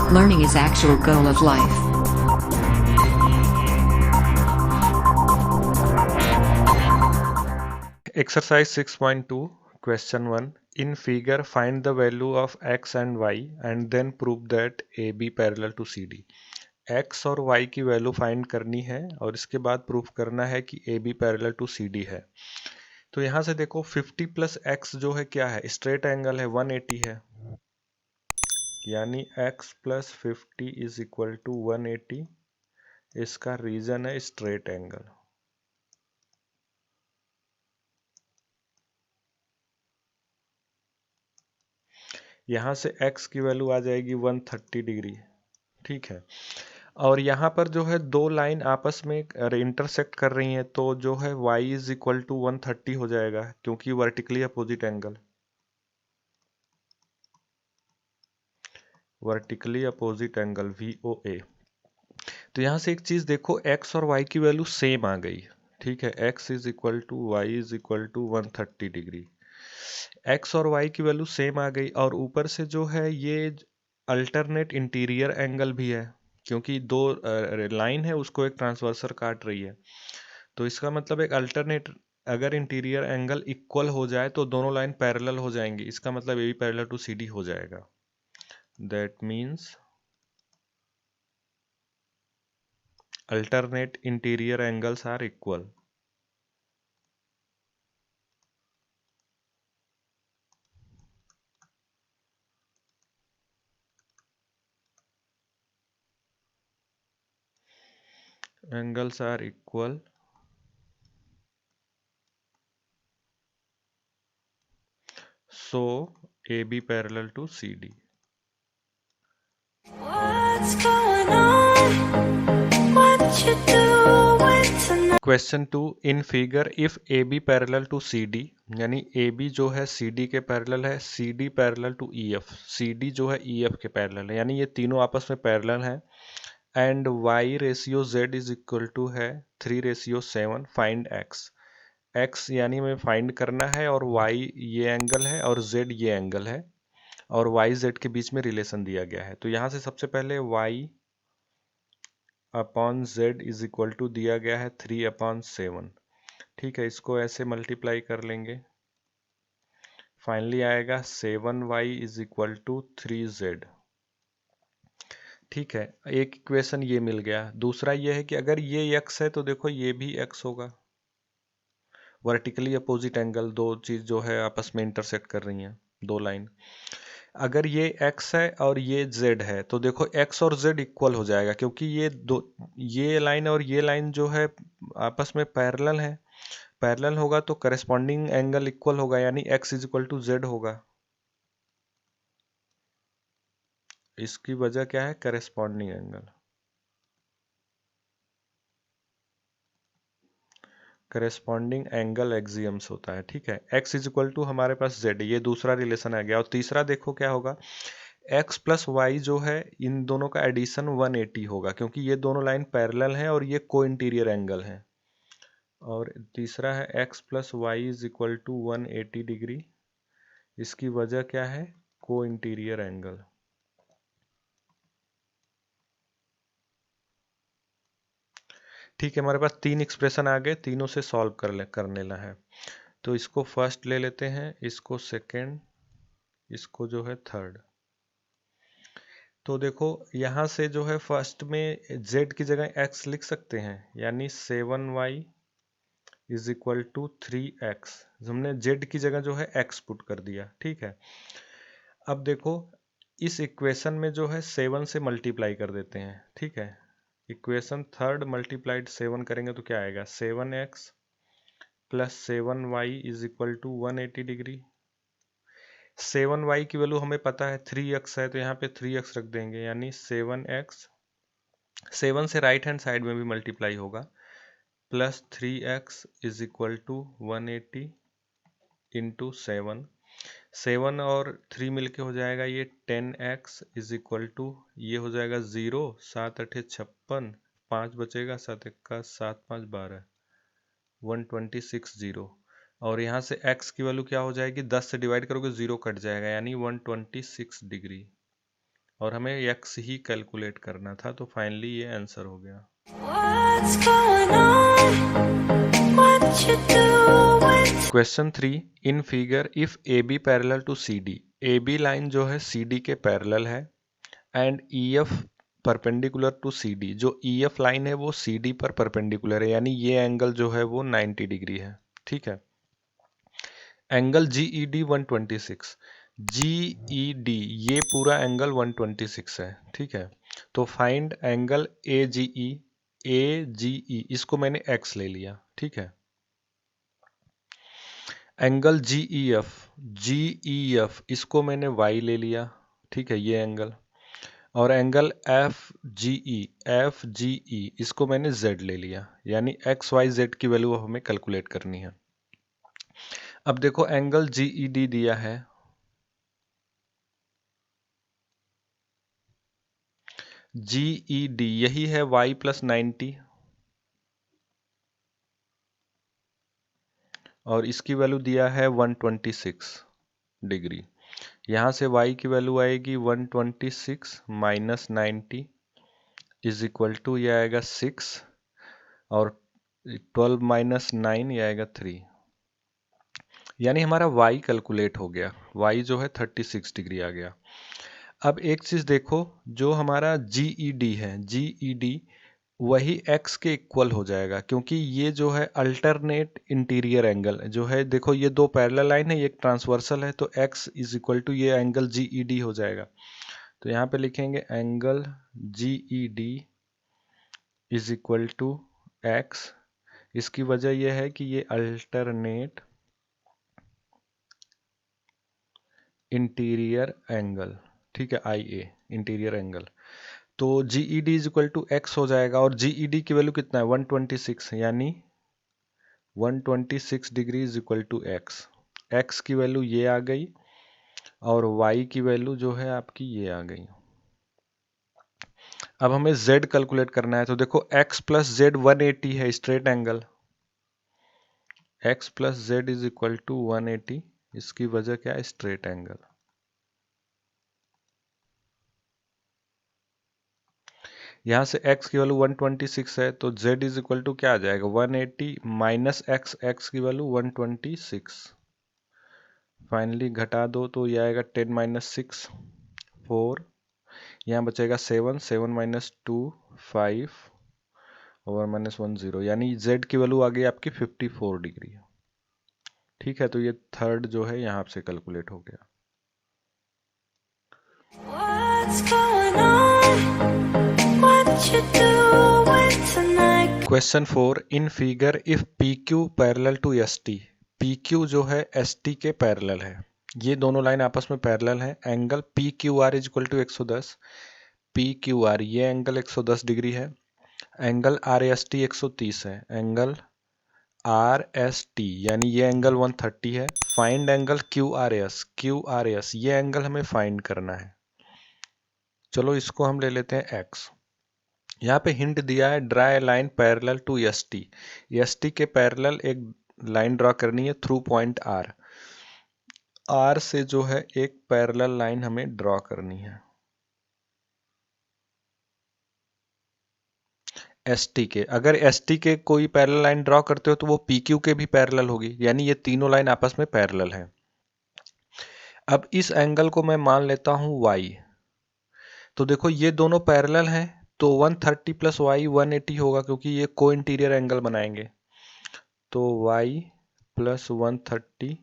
Learning is actual goal of life. Exercise 6.2, question 1. In figure, find the value of x and y and then prove that AB parallel to CD. x और y की value find करनी है और इसके बाद proof करना है कि AB पैरेलल टू CD है। तो यहाँ से देखो 50 प्लस x जो है क्या है, स्ट्रेट एंगल है, 180 है, यानी x plus 50 is equal to 180। इसका रीजन है स्ट्रेट एंगल। यहाँ से x की वैल्यू आ जाएगी 130 डिग्री, ठीक है। और यहाँ पर जो है दो लाइन आपस में इंटरसेक्ट कर रही हैं, तो जो है y इज इक्वल टू 130 हो जाएगा, क्योंकि vertically opposite angle, vertically opposite angle VOA। तो यहाँ से एक चीज देखो, x और y की वैल्यू सेम आ गई, ठीक है। x is equal to Y is equal to 130 degree, x और y की वैल्यू सेम आ गई। और ऊपर से जो है ये अल्टरनेट इंटीरियर एंगल भी है, क्योंकि दो लाइन है उसको एक ट्रांसवर्सर काट रही है। तो इसका मतलब एक अल्टरनेट, अगर इंटीरियर एंगल इक्वल हो जाए तो दोनों लाइन पैरेलल हो जाएंगी। इसका मतलब A B parallel to C D हो जाएगा। That means alternate interior angles are equal. Angles are equal. So AB parallel to CD. What's going on? What you doing tonight? Question 2. In figure, if AB parallel to CD, यानी AB जो है CD के parallel है, CD parallel to EF, CD जो है EF के parallel है, यानी ये तीनों आपस में पैरेलल हैं। And Y ratio Z is equal to है 3:7। Find X। X यानी में फाइंड करना है, और Y ये एंगल है और Z ये एंगल है, और वाई जेड के बीच में रिलेशन दिया गया है। तो यहाँ से सबसे पहले y upon Z is equal to दिया गया है 3/7, ठीक है। इसको ऐसे मल्टीप्लाई कर लेंगे, फाइनली आएगा 7y is equal to 3z, ठीक है। एक इक्वेशन ये मिल गया। दूसरा ये है कि अगर ये x है तो देखो ये भी x होगा, वर्टिकली अपोजिट एंगल, दो चीज जो है आपस में इंटरसेक्ट कर रही हैं, दो लाइन। अगर ये x है और ये z है तो देखो x और z इक्वल हो जाएगा, क्योंकि ये लाइन और ये लाइन जो है आपस में पैरेलल है। पैरेलल होगा तो करस्पॉन्डिंग एंगल इक्वल होगा, यानी x is equal to z होगा। इसकी वजह क्या है, corresponding angle. Corresponding angle axioms होता है, ठीक है। x इज इक्वल टू हमारे पास z, ये दूसरा रिलेशन आ गया। और तीसरा देखो क्या होगा, x प्लस वाई जो है इन दोनों का एडिशन 180 होगा, क्योंकि ये दोनों लाइन पैरेलल हैं और ये को इंटीरियर एंगल है। और तीसरा है x plus Y is equal to 180 degree. इसकी वजह क्या है, को इंटीरियर एंगल। ठीक है, हमारे पास तीन एक्सप्रेशन आ गए, तीनों से सॉल्व कर लेना है। तो इसको फर्स्ट ले लेते हैं, इसको सेकेंड, इसको जो है थर्ड। तो देखो यहाँ से जो है फर्स्ट में z की जगह x लिख सकते हैं, यानी 7y is equal to 3x। हमने z की जगह जो है x पुट कर दिया, ठीक है। अब देखो इस इक्वेशन में जो है 7 से मल्टीप्लाई कर देते हैं, ठीक है। इक्वेशन थर्ड मल्टीप्लाइड 7 करेंगे तो क्या आएगा, 7x plus 7y is equal to 180 degree. 7y की वैल्यू हमें पता है 3x है, तो यहाँ पे 3x रख देंगे, यानी 7x, 7 से राइट हैंड साइड में भी मल्टीप्लाई होगा, plus 3x is equal to 180 into 7। 7 और 3 मिलके हो जाएगा ये 10x इज इक्वल टू, ये हो जाएगा 0, 7 8 56, 5 बचेगा, 7 1 7 5 12, 126 0। और यहाँ से x की वैल्यू क्या हो जाएगी, 10 से डिवाइड करोगे 0 कट जाएगा, यानी 126 डिग्री। और हमें x ही कैलकुलेट करना था, तो फाइनली ये आंसर हो गया। What's going on? What you doing? Question 3, in figure if A B parallel to C D, A B line जो है सी डी के पैरेलल है and E F perpendicular to C D, जो E F line है वो C D पर perpendicular है, यानी ये एंगल जो है वो 90 डिग्री है। ठीक है, एंगल जी ई डी 126, जी ई डी ये पूरा एंगल 126 है। ठीक है, तो फाइंड एंगल ए जी ई, ए जी ई इसको मैंने एक्स ले लिया। ठीक है, एंगल जी ई एफ, जी ई एफ इसको मैंने वाई ले लिया। ठीक है, ये एंगल, और एंगल एफ जी ई इसको मैंने जेड ले लिया, यानी एक्स वाई जेड की वैल्यू हमें कैलकुलेट करनी है। अब देखो एंगल जी ई डी दिया है, जी ई डी यही है y प्लस 90, और इसकी वैल्यू दिया है 126 डिग्री। यहाँ से y की वैल्यू आएगी 126 माइनस 90 इज इक्वल टू ये आएगा 6, और 12 माइनस 9 ये आएगा 3, यानी हमारा y कैलकुलेट हो गया, y जो है 36 डिग्री आ गया। अब एक चीज़ देखो, जो हमारा GED है, GED वही x के इक्वल हो जाएगा, क्योंकि ये जो है अल्टरनेट इंटीरियर एंगल जो है, देखो ये दो पैरेलल लाइन है, ये एक ट्रांसवर्सल है, तो x इज इक्वल टू ये एंगल GED हो जाएगा। तो यहाँ पे लिखेंगे angle GED is equal to x। इसकी वजह यह है कि ये अल्टरनेट इंटीरियर एंगल, ठीक है, IA इंटीरियर एंगल, तो GED is equal to x हो जाएगा, और GED की वैल्यू कितना है 126, यानी 126 degree is equal to x. X की वैल्यू ये आ गई, और y की वैल्यू जो है आपकी ये आ गई। अब हमें z कैलकुलेट करना है, तो देखो x प्लस जेड 180 है straight angle, x plus Z is equal to 180, इसकी वजह क्या है, स्ट्रेट एंगल। यहाँ से x की वैल्यू 126 है, तो z इज इक्वल टू क्या आ जाएगा 180 माइनस x, x की वैल्यू 126, फाइनली घटा दो तो ये आएगा 10 माइनस 6 4, यहाँ बचेगा 7, 7 माइनस 2 5 और माइनस 1 0, यानी z की वैल्यू आ गई आपकी 54 डिग्री। ठीक है, तो ये थर्ड जो है यहाँ से कैलकुलेट हो गया। What's going on? What you doing tonight? Question 4, in figure if PQ parallel to ST, PQ जो है ST के पैरेलल है, ये दोनों लाइन आपस में पैरेलल है, angle PQR is equal to 110, PQR ये एंगल 110 डिग्री है, एंगल RST 130 है, एंगल RST यानी ये एंगल 130 है, फाइंड एंगल QRS ये एंगल हमें फाइंड करना है। चलो इसको हम ले लेते हैं x। यहाँ पे हिंट दिया है draw line parallel to ST, ST के पैरेलल एक लाइन ड्रा करनी है थ्रू पॉइंट R से जो है एक पैरेलल लाइन हमें ड्रॉ करनी है ST के। अगर ST के कोई पैरेलल लाइन ड्रॉ करते हो तो वो PQ के भी पैरेलल होगी, यानी ये तीनों लाइन आपस में पैरेलल है। अब इस एंगल को मैं मान लेता हूं y, तो देखो ये दोनों पैरेलल हैं, तो 130 प्लस वाई 180 होगा, क्योंकि ये को इंटीरियर एंगल बनाएंगे, तो y plus 130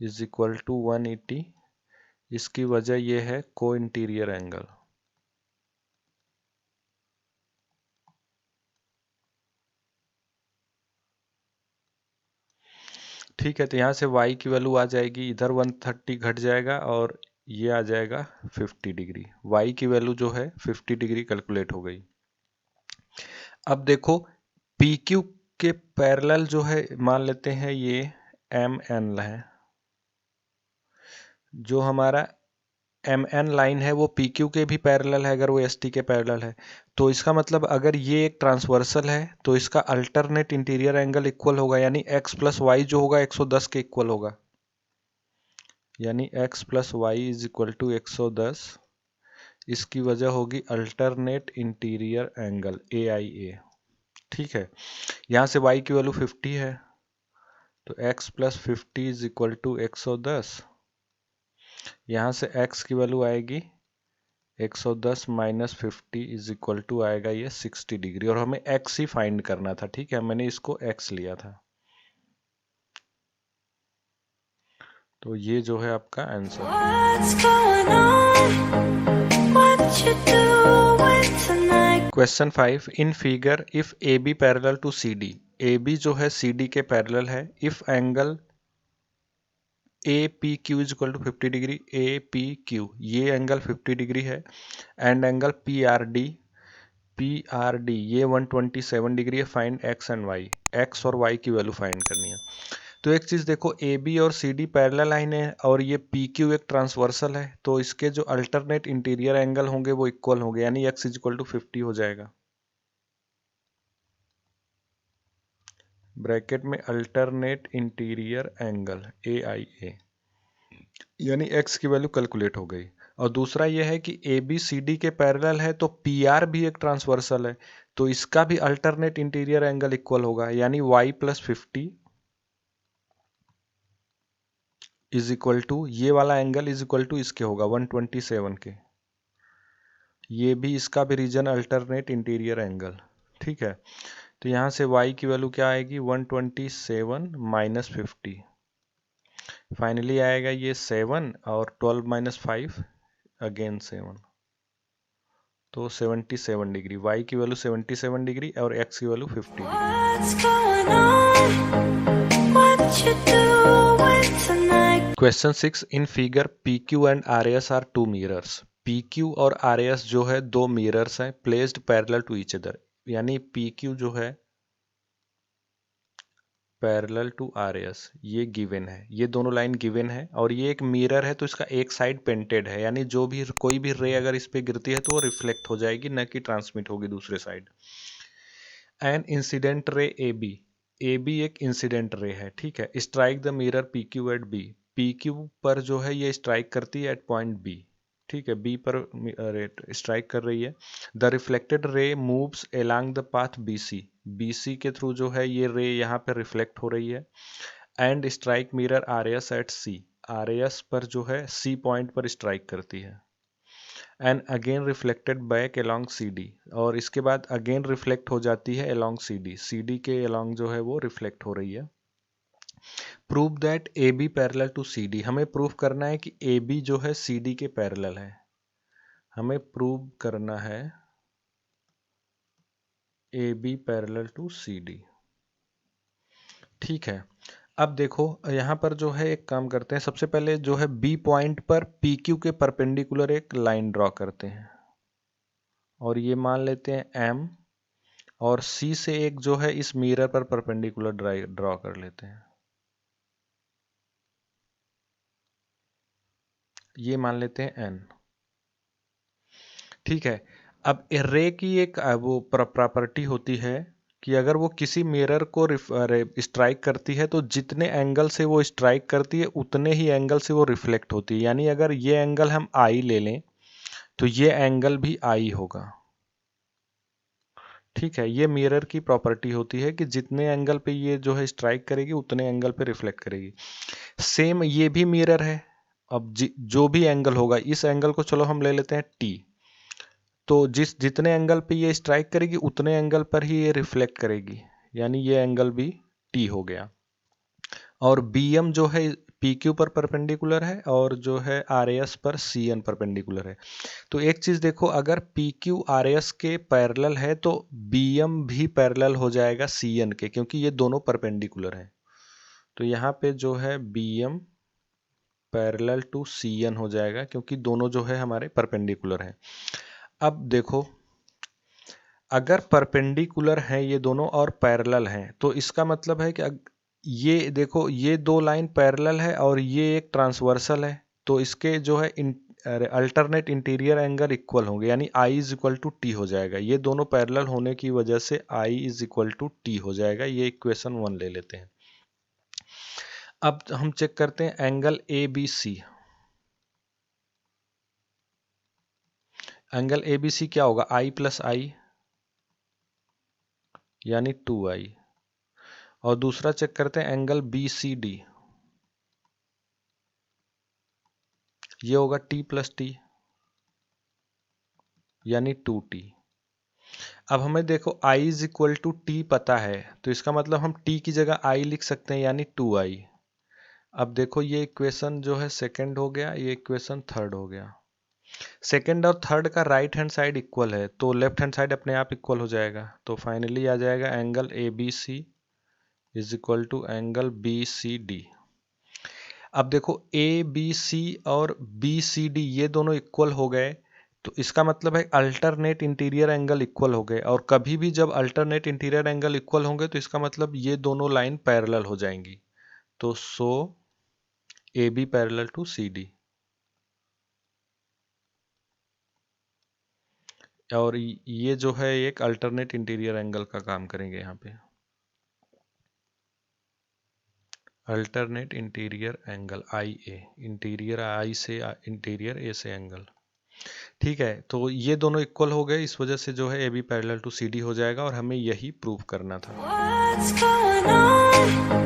is equal to 180, इसकी वजह ये है को इंटीरियर एंगल। ठीक है, तो यहाँ से y की वैल्यू आ जाएगी, इधर 130 घट जाएगा और ये आ जाएगा 50 डिग्री, y की वैल्यू जो है 50 डिग्री कैलकुलेट हो गई। अब देखो PQ के पैरेलल जो है मान लेते हैं ये MN है, जो हमारा MN लाइन है वो PQ के भी पैरेलल है, अगर वो ST के पैरेलल है, तो इसका मतलब अगर ये एक ट्रांसवर्सल है तो इसका अल्टरनेट इंटीरियर एंगल इक्वल होगा, यानी x प्लस वाई जो होगा 110 के इक्वल होगा, यानी x plus Y is equal to 110, इसकी वजह होगी अल्टरनेट इंटीरियर एंगल AIA। ठीक है, यहाँ से y की वैल्यू 50 है, तो x + 50 = 110। यहाँ से x की वैल्यू आएगी 110 - 50 आएगा ये 60 डिग्री, और हमें x ही फाइंड करना था। ठीक है, मैंने इसको x लिया था, तो ये जो है आपका answer. What's going on? What you doing tonight? Question 5, in figure if AB parallel to CD, AB जो है CD के पैरेलल है, if angle APQ = 50 degree, APQ ये एंगल 50 डिग्री है, एंड एंगल PRD ये 127 डिग्री है। Find x and y, x और y की वैल्यू फाइंड करनी है। तो एक चीज देखो, AB और CD पैरेलल लाइन है और ये PQ एक ट्रांसवर्सल है, तो इसके जो अल्टरनेट इंटीरियर एंगल होंगे वो इक्वल होंगे, यानी x = 50 हो जाएगा। ब्रैकेट में अल्टरनेट इंटीरियर एंगल AIA, यानी x की वैल्यू कैलकुलेट हो गई। और दूसरा यह है कि ABCD के पैरेलल है, तो PR भी एक ट्रांसवर्सल है, तो इसका भी अल्टरनेट इंटीरियर एंगल इक्वल होगा, यानी y + 50 ये वाला एंगल इसके होगा 127 के। ये भी, इसका भी रीजन अल्टरनेट इंटीरियर एंगल। ठीक है, तो यहाँ से y की वैल्यू क्या आएगी 127 - 50, फाइनली आएगा ये 7, और 12 - 5 अगेन 7, तो 77 डिग्री। y की वैल्यू 77 डिग्री और x की value 50 degree. What's going on? What you doing tonight? Question 6, in figure PQ and RAS are two mirrors, PQ और RAS जो है दो मिरर्स हैं, placed parallel to each other, यानी PQ जो है पैरेलल टू RAS ये गिवन है, ये दोनों लाइन गिवन है, और ये एक मिरर है, तो इसका एक साइड पेंटेड है, यानी जो भी कोई भी रे अगर इस पे गिरती है तो वो रिफ्लेक्ट हो जाएगी, न कि ट्रांसमिट होगी दूसरे side. An incident ray AB एक इंसिडेंट रे है। ठीक है, strike the mirror PQ at B, PQ पर जो है ये स्ट्राइक करती है एट पॉइंट B। ठीक है, B पर स्ट्राइक कर रही है। The reflected ray moves along the path BC के थ्रू जो है ये रे यहाँ पर रिफ्लेक्ट हो रही है, and strike mirror RAS at C, RAS पर जो है C पॉइंट पर स्ट्राइक करती है, and again reflected back along CD, और इसके बाद अगेन रिफ्लेक्ट हो जाती है अलोंग CD के अलोंग जो है वो रिफ्लेक्ट हो रही है। Prove that AB parallel to CD, हमें प्रूव करना है कि AB जो है CD के पैरेलल है, हमें प्रूव करना है AB पैरेलल टू CD। ठीक है, अब देखो यहाँ पर जो है एक काम करते हैं, सबसे पहले जो है B पॉइंट पर PQ के परपेंडिकुलर एक लाइन ड्रॉ करते हैं, और ये मान लेते हैं M, और C से एक जो है इस मिरर पर परपेंडिकुलर ड्रॉ कर लेते हैं, ये मान लेते हैं N। ठीक है, अब रे की एक वो प्रॉपर्टी होती है कि अगर वो किसी मिरर को स्ट्राइक करती है तो जितने एंगल से वो स्ट्राइक करती है उतने ही एंगल से वो रिफ्लेक्ट होती है, यानी अगर ये एंगल हम I ले लें तो ये एंगल भी I होगा। ठीक है, ये मिरर की प्रॉपर्टी होती है कि जितने एंगल पे ये जो है स्ट्राइक करेगी उतने एंगल पे रिफ्लेक्ट करेगी। सेम ये भी मिरर है, अब जो भी एंगल होगा, इस एंगल को चलो हम ले लेते हैं T, तो जितने एंगल पे ये स्ट्राइक करेगी उतने एंगल पर ही ये रिफ्लेक्ट करेगी, यानी ये एंगल भी T हो गया। और BM जो है PQ पर परपेंडिकुलर है, और जो है RAS पर CN परपेंडिकुलर है। तो एक चीज देखो, अगर PQ RAS के पैरेलल है तो BM भी पैरेलल हो जाएगा CN के, क्योंकि ये दोनों परपेंडिकुलर है। तो यहाँ पे जो है BM पैरेलल टू CN हो जाएगा, क्योंकि दोनों जो है हमारे परपेंडिकुलर है। अब देखो, अगर परपेंडिकुलर हैं ये दोनों और पैरेलल हैं, तो इसका मतलब है कि ये देखो, ये दो लाइन पैरेलल है और ये एक ट्रांसवर्सल है, तो इसके जो है अल्टरनेट इंटीरियर एंगल इक्वल होंगे, यानी I = T हो जाएगा। ये दोनों पैरेलल होने की वजह से I = T हो जाएगा। ये इक्वेशन 1 ले लेते हैं। अब हम चेक करते हैं angle ABC। Angle A B C क्या होगा, आई प्लस आई यानी 2i। और दूसरा चेक करते हैं एंगल बी सी डी, ये होगा टी प्लस टी यानी 2t। अब हमें देखो i is equal to T पता है, तो इसका मतलब हम t की जगह i लिख सकते हैं यानी 2i। अब देखो ये इक्वेशन जो है सेकंड हो गया, ये इक्वेशन थर्ड हो गया। सेकंड और थर्ड का राइट हैंड साइड इक्वल है तो लेफ्ट हैंड साइड अपने आप इक्वल हो जाएगा, तो फाइनली आ जाएगा angle A B C is equal to angle B C D. अब देखो ए बी सी और बी सी डी ये दोनों इक्वल हो गए, तो इसका मतलब है अल्टरनेट इंटीरियर एंगल इक्वल हो गए, और कभी भी जब अल्टरनेट इंटीरियर एंगल इक्वल होंगे तो इसका मतलब ये दोनों लाइन पैरेलल हो जाएंगी। तो so A B parallel to C D, और ये जो है एक अल्टरनेट इंटीरियर एंगल का काम करेंगे यहाँ पे, अल्टरनेट इंटीरियर एंगल आई ए, इंटीरियर आई से इंटीरियर ए से एंगल। ठीक है, तो ये दोनों इक्वल हो गए, इस वजह से जो है A B parallel to C D हो जाएगा, और हमें यही प्रूव करना था। What's going on?